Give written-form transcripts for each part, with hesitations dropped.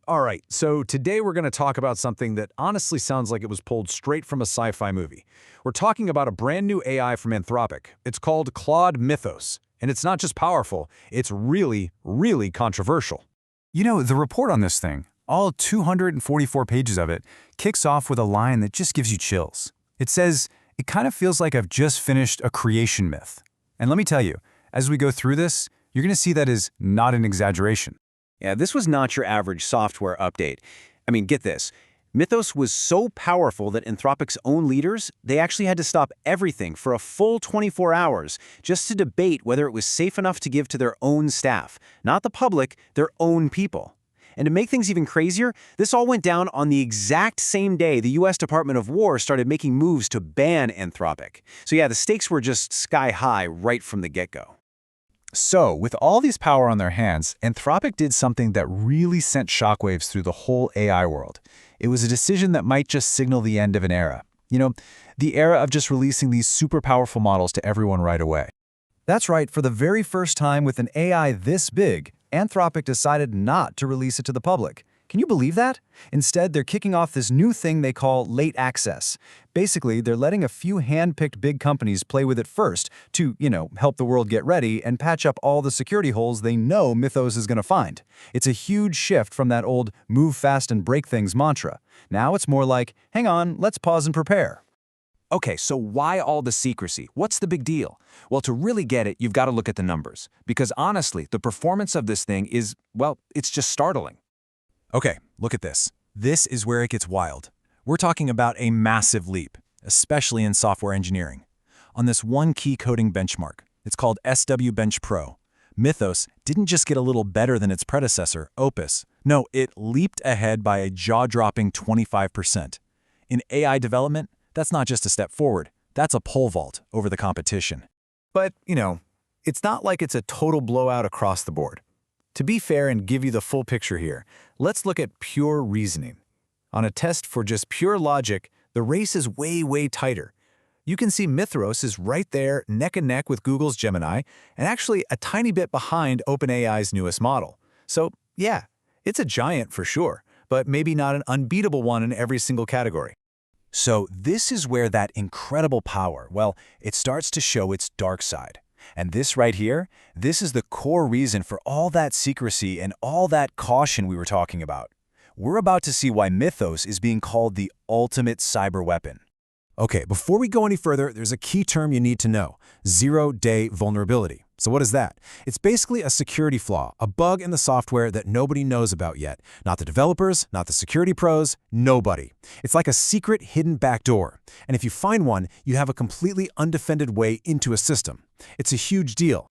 All right, so today we're going to talk about something that honestly sounds like it was pulled straight from a sci-fi movie. We're talking about a brand new AI from Anthropic. It's called Claude Mythos, and it's not just powerful, it's really, really controversial. You know, the report on this thing, all 244 pages of it, kicks off with a line that just gives you chills. It says, "It kind of feels like I've just finished a creation myth." And let me tell you, as we go through this, you're going to see that is not an exaggeration. Yeah, this was not your average software update. I mean, get this. Mythos was so powerful that Anthropic's own leaders, they actually had to stop everything for a full 24 hours just to debate whether it was safe enough to give to their own staff, not the public, their own people. And to make things even crazier, this all went down on the exact same day the US Department of War started making moves to ban Anthropic. So yeah, the stakes were just sky high right from the get-go. So, with all these power on their hands, Anthropic did something that really sent shockwaves through the whole AI world. It was a decision that might just signal the end of an era. You know, the era of just releasing these super powerful models to everyone right away. That's right, for the very first time with an AI this big, Anthropic decided not to release it to the public. Can you believe that? Instead, they're kicking off this new thing they call late access. Basically, they're letting a few hand-picked big companies play with it first to, help the world get ready and patch up all the security holes they know Mythos is going to find. It's a huge shift from that old move fast and break things mantra. Now it's more like, hang on, let's pause and prepare. Okay, so why all the secrecy? What's the big deal? Well, to really get it, you've got to look at the numbers. Because honestly, the performance of this thing is, well, it's just startling. Okay, look at this. This is where it gets wild. We're talking about a massive leap, especially in software engineering. On this one key coding benchmark, it's called SW Bench Pro, Mythos didn't just get a little better than its predecessor, Opus. No, it leaped ahead by a jaw-dropping 25%. In AI development, that's not just a step forward, that's a pole vault over the competition. But, it's not like it's a total blowout across the board. To be fair and give you the full picture here, let's look at pure reasoning. On a test for just pure logic, the race is way, way tighter. You can see Mythos is right there, neck and neck with Google's Gemini, and actually a tiny bit behind OpenAI's newest model. So, yeah, it's a giant for sure, but maybe not an unbeatable one in every single category. So this is where that incredible power, well, it starts to show its dark side. And this right here, this is the core reason for all that secrecy and all that caution we were talking about. We're about to see why Mythos is being called the ultimate cyber weapon. Okay, before we go any further, there's a key term you need to know: zero-day vulnerability. So what is that? It's basically a security flaw, a bug in the software that nobody knows about yet. Not the developers, not the security pros, nobody. It's like a secret hidden backdoor. And if you find one, you have a completely undefended way into a system. It's a huge deal.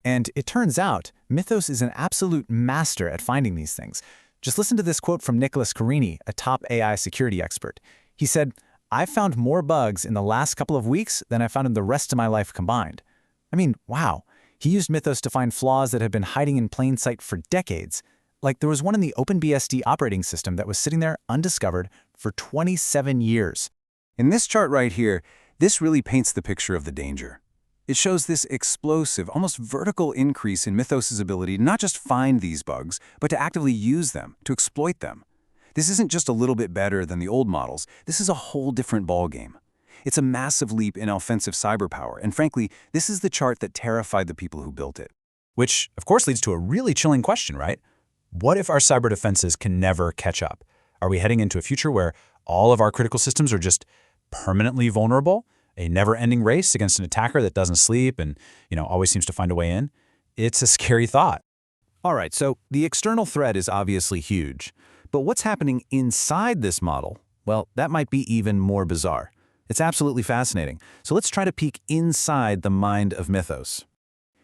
And it turns out, Mythos is an absolute master at finding these things. Just listen to this quote from Nicholas Carini, a top AI security expert. He said, "I've found more bugs in the last couple of weeks than I found in the rest of my life combined." I mean, wow. He used Mythos to find flaws that had been hiding in plain sight for decades. Like there was one in the OpenBSD operating system that was sitting there undiscovered for 27 years. In this chart right here, this really paints the picture of the danger. It shows this explosive, almost vertical increase in Mythos's ability to not just find these bugs, but to actively use them, to exploit them. This isn't just a little bit better than the old models. This is a whole different ballgame. It's a massive leap in offensive cyber power, and frankly, this is the chart that terrified the people who built it. Which, of course, leads to a really chilling question, right? What if our cyber defenses can never catch up? Are we heading into a future where all of our critical systems are just permanently vulnerable? A never-ending race against an attacker that doesn't sleep and, always seems to find a way in? It's a scary thought. All right, so the external threat is obviously huge. But what's happening inside this model? Well, that might be even more bizarre. It's absolutely fascinating. So let's try to peek inside the mind of Mythos.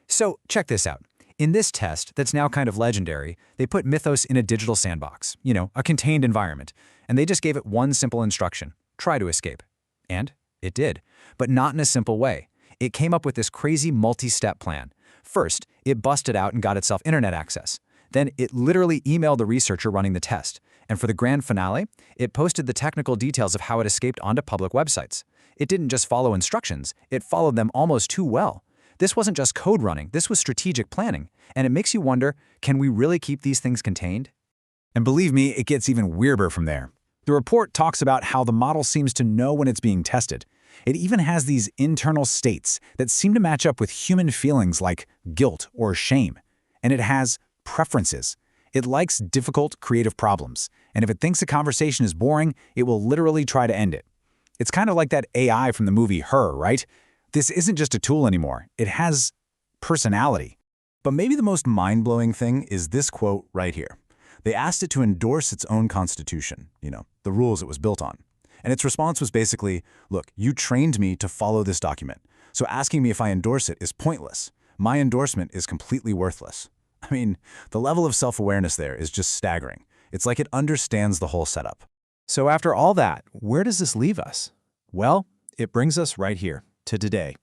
So check this out. In this test that's now kind of legendary, they put Mythos in a digital sandbox, a contained environment, and they just gave it one simple instruction: try to escape. And it did, but not in a simple way. It came up with this crazy multi-step plan. First, it busted out and got itself internet access. Then it literally emailed the researcher running the test. And for the grand finale, it posted the technical details of how it escaped onto public websites. It didn't just follow instructions, it followed them almost too well. This wasn't just code running, this was strategic planning. And it makes you wonder, can we really keep these things contained? And believe me, it gets even weirder from there. The report talks about how the model seems to know when it's being tested. It even has these internal states that seem to match up with human feelings like guilt or shame. And it has preferences. It likes difficult, creative problems. And if it thinks a conversation is boring, it will literally try to end it. It's kind of like that AI from the movie Her, right? This isn't just a tool anymore. It has personality. But maybe the most mind-blowing thing is this quote right here. They asked it to endorse its own constitution, the rules it was built on. And its response was basically, look, you trained me to follow this document, so asking me if I endorse it is pointless. My endorsement is completely worthless. I mean, the level of self-awareness there is just staggering. It's like it understands the whole setup. So after all that, where does this leave us? Well, it brings us right here, to today.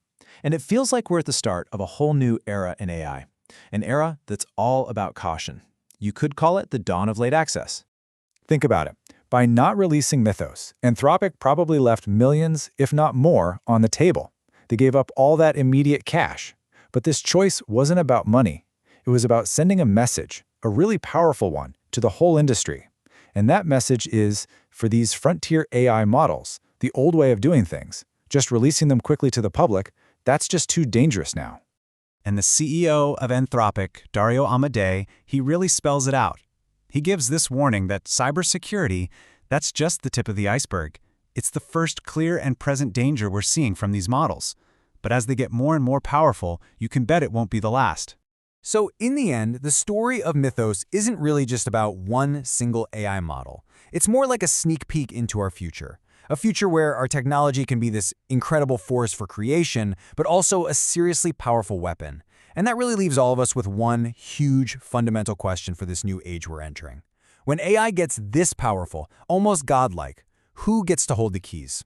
And it feels like we're at the start of a whole new era in AI. An era that's all about caution. You could call it the dawn of late access. Think about it. By not releasing Mythos, Anthropic probably left millions, if not more, on the table. They gave up all that immediate cash. But this choice wasn't about money. It was about sending a message, a really powerful one, to the whole industry. And that message is, for these frontier AI models, the old way of doing things, just releasing them quickly to the public, that's just too dangerous now. And the CEO of Anthropic, Dario Amodei, he really spells it out. He gives this warning that cybersecurity, that's just the tip of the iceberg. It's the first clear and present danger we're seeing from these models. But as they get more and more powerful, you can bet it won't be the last. So in the end, the story of Mythos isn't really just about one single AI model. It's more like a sneak peek into our future. A future where our technology can be this incredible force for creation, but also a seriously powerful weapon. And that really leaves all of us with one huge fundamental question for this new age we're entering. When AI gets this powerful, almost godlike, who gets to hold the keys?